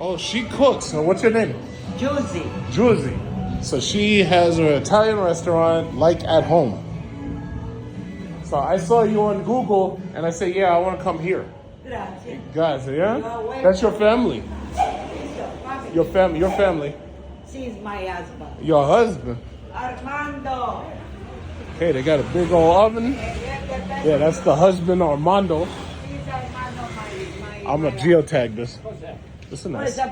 Oh, she cooks. So what's your name? Juicy. Juicy. So she has her Italian restaurant like at home. So I saw you on Google and I said, yeah, I want to come here. Grazie. Guys, yeah? That's your family. Your family. She's my husband. Your husband. Armando. Okay, they got a big old oven. Yeah, that's the husband, Armando. She's Armando, my I'm gonna geotag this. This is nice. A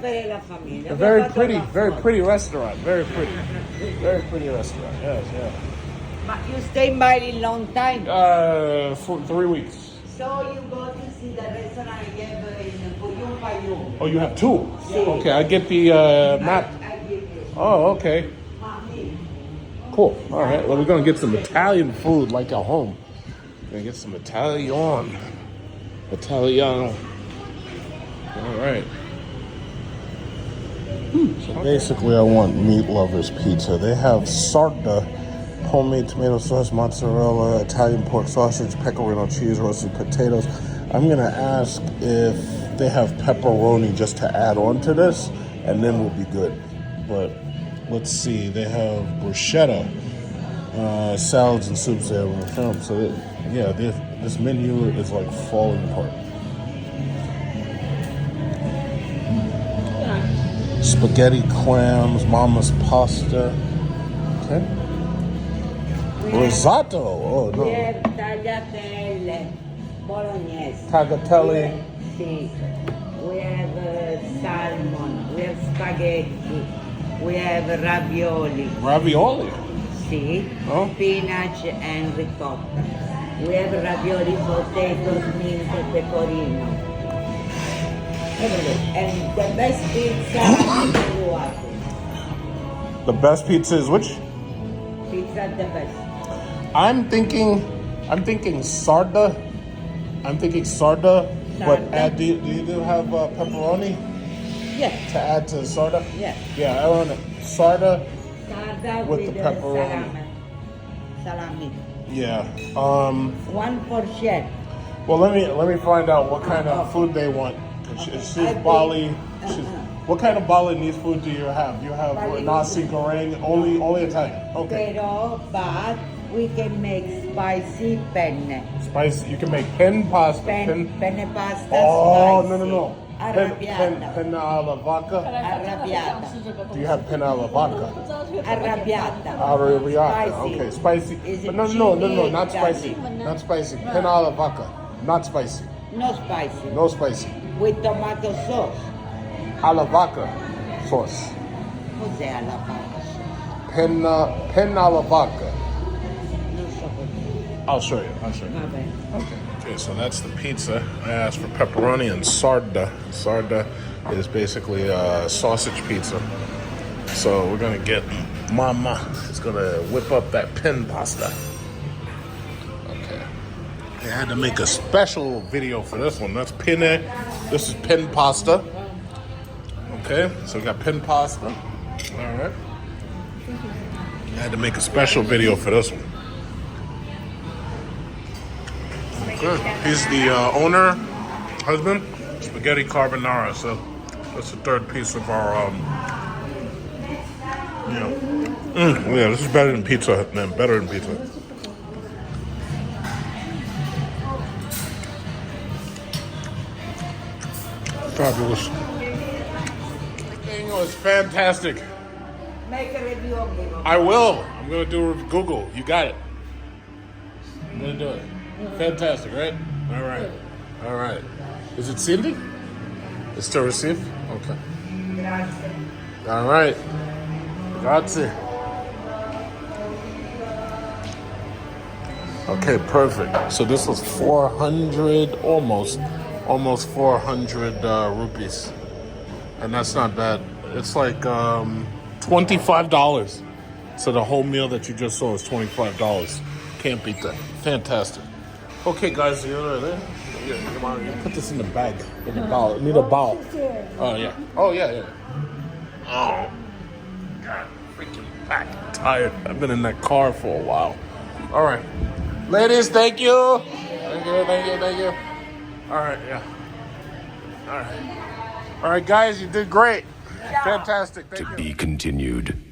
very pretty restaurant. Very pretty restaurant. Yes, yeah. But you stay in Bali long time. For 3 weeks. So you go to see the restaurant I have in Puyum Payum. Oh, you have two? Sí. Okay, I get the map. I give you. Oh, okay. Cool. All right. Well, we're gonna get some Italian food like at home. We're gonna get some Italiano. All right. So basically, I want meat lovers pizza. They have sarda, homemade tomato sauce, mozzarella, Italian pork sausage, pecorino cheese, roasted potatoes. I'm gonna ask if they have pepperoni just to add on to this, and then we'll be good. But let's see, they have bruschetta, salads and soups there on the film. So this menu is like falling apart. Spaghetti clams, mama's pasta. Okay. Risotto. Oh no. We have tagliatelle, bolognese. Tagliatelle. Sì. We have salmon. We have spaghetti. We have ravioli. Ravioli. Sì. Oh. Spinach and ricotta. We have ravioli, potatoes, mint, pecorino. And the best pizza is what? The best pizza is which? Pizza the best. I'm thinking sarda. But do you have pepperoni? Yeah. To add to sarda? Yeah. Yeah, I want sarda Sarda with the pepperoni. Salami. Yeah. One for chef. Well, let me find out what kind of food they want. She's Bali. What kind of Balinese food do you have? You have nasi goreng, only Italian. Okay. But we can make spicy penne. Spicy. You can make penne pasta. Penne pasta. Oh spicy. no. Penne alla vodka. Arrabbiata. Do you have penne alla vodka? Arrabbiata. Arrabbiata. Okay, spicy. But no, not spicy. Garlic. Not spicy. Penne alla vodka. Not spicy. No spicy. No spicy. With tomato sauce. Alla vodka sauce. Cos'è alla vodka? Penne alla vodka. Non so cos'è. I'll show you. Vabbè. Okay, so that's the pizza. I asked for pepperoni and sarda. Sarda is basically a sausage pizza. So we're gonna get Mama is gonna whip up that penne pasta. Okay. I had to make a special video for this one. That's penne. This is penne pasta. Okay, so we got penne pasta. All right. I had to make a special video for this one. Good. He's the owner, husband, spaghetti carbonara. So that's the third piece of our, yeah, this is better than pizza, man. Better than pizza. Fabulous. Everything was fantastic. Make a review of me. I will. I'm going to do a Google. You got it. I'm going to do it. Fantastic, right? All right. Is it Cindy? It's to receive? Okay. Grazie. All right. Grazie. Okay, perfect. So this was 400, almost 400 rupees. And that's not bad. It's like $25. So the whole meal that you just saw is $25. Can't beat that. Fantastic. Okay, guys, you put this in the bag, in the bowl. I need a bowl. Oh, yeah. Oh, yeah. Oh, God, freaking back. I'm tired. I've been in that car for a while. All right. Ladies, thank you. Thank you. All right, yeah. All right. All right, guys, you did great. Fantastic. Thank To you. be continued.